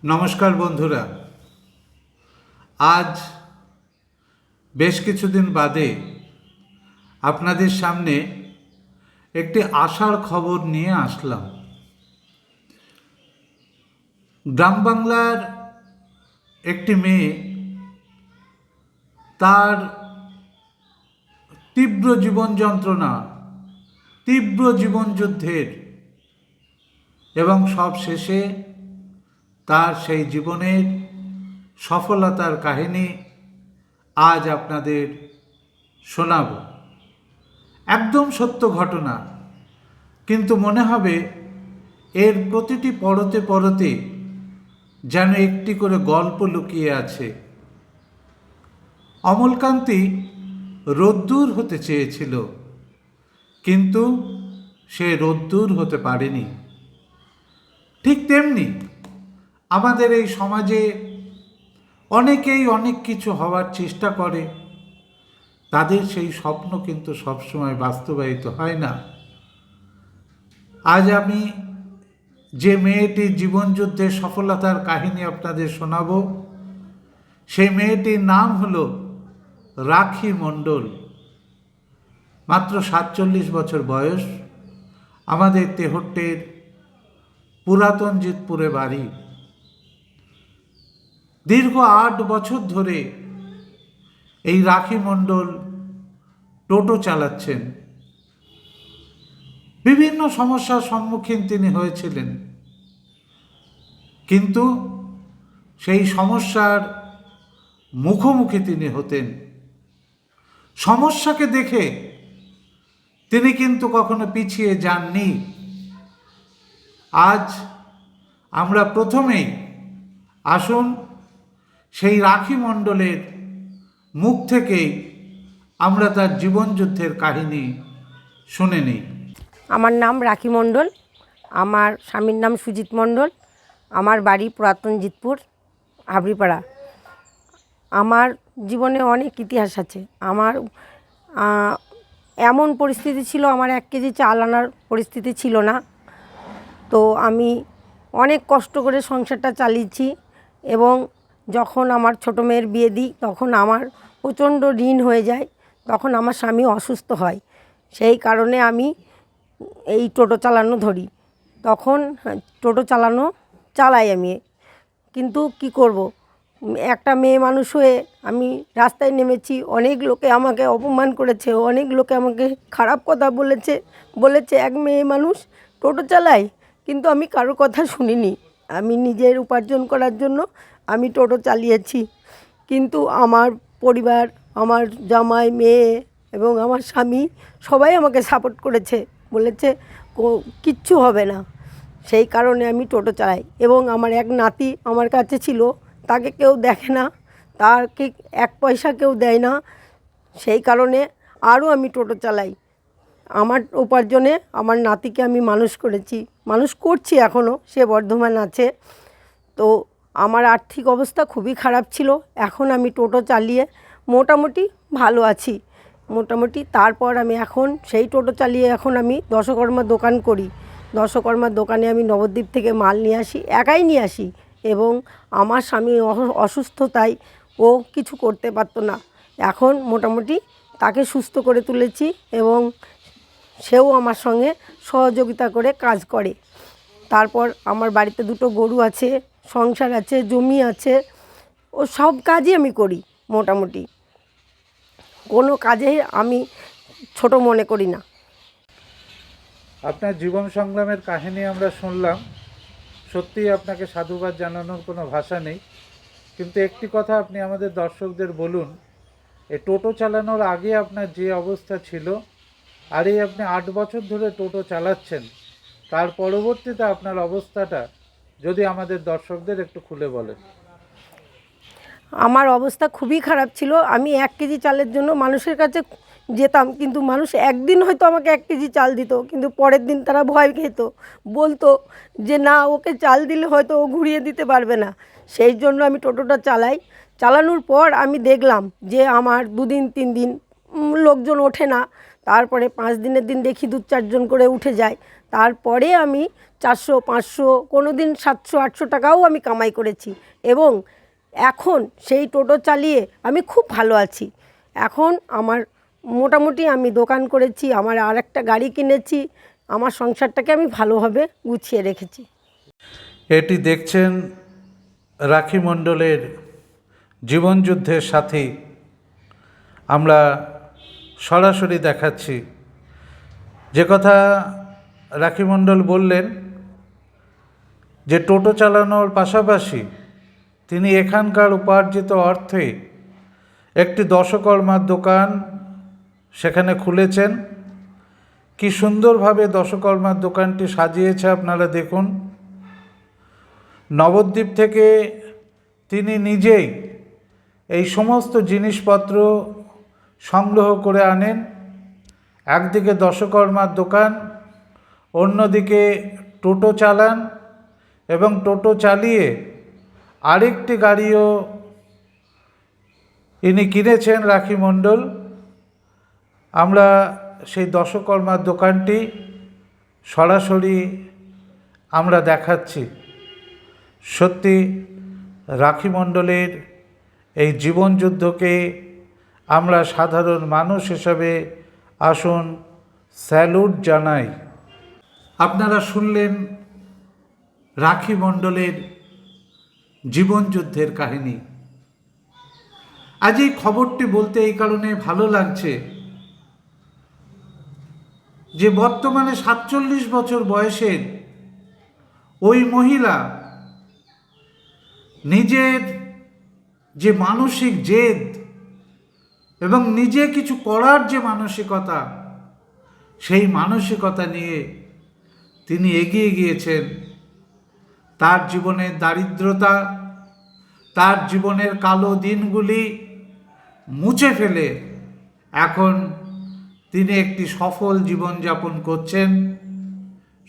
নমস্কার বন্ধুরা, আজ বেশ কিছুদিন বাদে আপনাদের সামনে একটি আশার খবর নিয়ে আসলাম। গ্রাম বাংলার একটি মেয়ে তার তীব্র জীবন যন্ত্রণা, তীব্র জীবনযুদ্ধের এবং সব শেষে তার সেই জীবনের সফলতার কাহিনী আজ আপনাদের শোনাব। একদম সত্য ঘটনা, কিন্তু মনে হবে এর প্রতিটি পরতে পরতে যেন একটি করে গল্প লুকিয়ে আছে। অমলকান্তি রোদ্দুর হতে চেয়েছিল, কিন্তু সে রোদ্দুর হতে পারেনি। ঠিক তেমনি আমাদের এই সমাজে অনেকেই অনেক কিছু হওয়ার চেষ্টা করে, তাদের সেই স্বপ্ন কিন্তু সবসময় বাস্তবায়িত হয় না। আজ আমি যে মেয়েটির জীবনযুদ্ধে সফলতার কাহিনী আপনাদের শোনাব, সেই মেয়েটির নাম হলো রাখি মণ্ডল। মাত্র 47 বছর বয়স, আমাদের তেহট্টের পুরাতন জিতপুরে বাড়ি। দীর্ঘ 8 বছর ধরে এই রাখি মণ্ডল টোটো চালাচ্ছেন। বিভিন্ন সমস্যার সম্মুখীন তিনি হয়েছিলেন, কিন্তু সেই সমস্যার মুখোমুখি তিনি হতেন। সমস্যাকে দেখে তিনি কিন্তু কখনো পিছিয়ে যাননি। আজ আমরা প্রথমেই আসুন সেই রাখি মণ্ডলের মুখ থেকেই আমরা তার জীবনযুদ্ধের কাহিনী শুনে নিই। আমার নাম রাখি মণ্ডল, আমার স্বামীর নাম সুজিত মণ্ডল, আমার বাড়ি পুরাতন জিতপুর হাবড়িপাড়া। আমার জীবনে অনেক ইতিহাস আছে। আমার এমন পরিস্থিতি ছিল, আমার 1 কেজি চাল আনার পরিস্থিতি ছিল না। তো আমি অনেক কষ্ট করে সংসারটা চালিয়েছি, এবং যখন আমার ছোটো মেয়ের বিয়ে দিই তখন আমার প্রচণ্ড ঋণ হয়ে যায়। তখন আমার স্বামী অসুস্থ হয়, সেই কারণে আমি এই টোটো চালানো ধরি। তখন টোটো চালাই আমি, কিন্তু কি করব, একটা মেয়ে মানুষ হয়ে আমি রাস্তায় নেমেছি। অনেক লোকে আমাকে অপমান করেছে, অনেক লোকে আমাকে খারাপ কথা বলেছে এক মেয়ে মানুষ টোটো চালায়, কিন্তু আমি কারো কথা শুনিনি। আমি নিজের উপার্জন করার জন্য আমি টোটো চালিয়েছি। কিন্তু আমার পরিবার, আমার জামাই, মেয়ে এবং আমার স্বামী সবাই আমাকে সাপোর্ট করেছে, বলেছে কিচ্ছু হবে না। সেই কারণে আমি টোটো চালাই। এবং আমার এক নাতি আমার কাছে ছিল, তাকে কেউ দেখে না, তাকে 1 পয়সা কেউ দেয় না। সেই কারণে আরও আমি টোটো চালাই। আমার উপার্জনে আমার নাতিকে আমি মানুষ করছি এখনও, সে বর্ধমান আছে। তো আমার আর্থিক অবস্থা খুবই খারাপ ছিল, এখন আমি টোটো চালিয়ে মোটামুটি ভালো আছি। তারপর আমি এখন সেই টোটো চালিয়ে এখন আমি দশকর্মার দোকান করি। দশকর্মার দোকানে আমি নবদ্বীপ থেকে মাল নিয়ে আসি, একাই নিয়ে আসি। এবং আমার স্বামী অসুস্থতায় ও কিছু করতে পারতো না, এখন মোটামুটি তাকে সুস্থ করে তুলেছি, এবং সেও আমার সঙ্গে সহযোগিতা করে কাজ করে। তারপর আমার বাড়িতে 2টো গরু আছে, সংসার আছে, জমি আছে, ও সব কাজই আমি করি। মোটামুটি কোনো কাজে আমি ছোট মনে করি না। আপনার জীবন সংগ্রামের কাহিনী আমরা শুনলাম, সত্যিই আপনাকে সাধুবাদ জানানোর কোনো ভাষা নেই। কিন্তু একটি কথা আপনি আমাদের দর্শকদের বলুন, এই টোটো চালানোর আগে আপনার যে অবস্থা ছিল, আর এই আপনি 8 বছর ধরে টোটো চালাচ্ছেন, তার পরবর্তীতে আপনার অবস্থাটা যদি আমাদের দর্শকদের একটু খুলে বলেন। আমার অবস্থা খুবই খারাপ ছিল। আমি 1 কেজি চালের জন্য মানুষের কাছে যেতাম, কিন্তু মানুষ একদিন হয়তো আমাকে 1 কেজি চাল দিত, কিন্তু পরের দিন তারা ভয় খেত, বলতো যে না, ওকে চাল দিলে হয়তো ও ঘুরিয়ে দিতে পারবে না। সেই জন্য আমি টোটোটা চালাই। চালানোর পর আমি দেখলাম যে আমার 2 দিন 3 দিন লোকজন ওঠে না, তারপরে 5 দিনের দিন দেখি 2-4 জন করে উঠে যায়। তারপরে আমি 400 500 কোনো দিন 700 800 টাকাও আমি কামাই করেছি এবং এখন সেই টোটো চালিয়ে আমি খুব ভালো আছি। এখন আমার মোটামুটি আমি দোকান করেছি, আমার আরেকটা গাড়ি কিনেছি, আমার সংসারটাকে আমি ভালোভাবে গুছিয়ে রেখেছি। এটি দেখছেন রাখি মণ্ডলের জীবনযুদ্ধের সাথী। আমরা সরাসরি দেখাচ্ছি যে কথা রাখি মণ্ডল বললেন, যে টোটো চালানোর পাশাপাশি তিনি এখানকার উপার্জিত অর্থে একটি দশকর্মার দোকান সেখানে খুলেছেন। কি সুন্দরভাবে দশকর্মার দোকানটি সাজিয়েছে আপনারা দেখুন। নবদ্বীপ থেকে তিনি নিজেই এই সমস্ত জিনিসপত্র সংগ্রহ করে আনেন। একদিকে দশকর্মার দোকান, অন্যদিকে টোটো চালান এবং টোটো চালিয়ে আরেকটি গাড়িও ইনি কিনেছেন রাখি মণ্ডল। আমরা সেই দশকর্মার দোকানটি সরাসরি আমরা দেখাচ্ছি। সত্যি রাখি মণ্ডলের এই জীবনযুদ্ধকে আমরা সাধারণ মানুষ হিসাবে আসুন স্যালুট জানাই। আপনারা শুনলেন রাখি মণ্ডলের জীবনযুদ্ধের কাহিনী। আজ এই খবরটি বলতে এই কারণে ভালো লাগছে যে বর্তমানে 47 বছর বয়সের ওই মহিলা নিজের যে মানসিক জেদ এবং নিজে কিছু করার যে মানসিকতা, সেই মানসিকতা নিয়ে তিনি এগিয়ে গিয়েছেন। তার জীবনের দারিদ্রতা, তার জীবনের কালো দিনগুলি মুছে ফেলে এখন তিনি একটি সফল জীবনযাপন করছেন।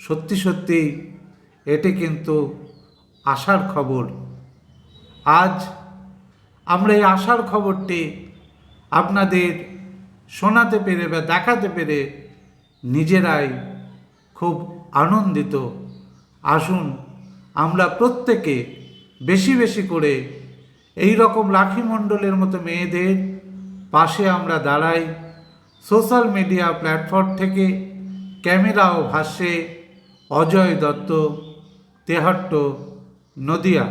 সত্যি সত্যি এটি কিন্তু আশার খবর। আজ আমরা এই আশার খবরটি আপনাদের শোনাতে পেরে বা দেখাতে পেরে নিজেরাই খুব আনন্দিত। আসুন আমরা প্রত্যেকে বেশি বেশি করে এই রকম রাখি মণ্ডলের মতো মেয়েদের পাশে আমরা দাঁড়াই। সোশ্যাল মিডিয়া প্ল্যাটফর্ম থেকে ক্যামেরা ও ভাষ্যে অজয় দত্ত, তেহট্ট, নদিয়া।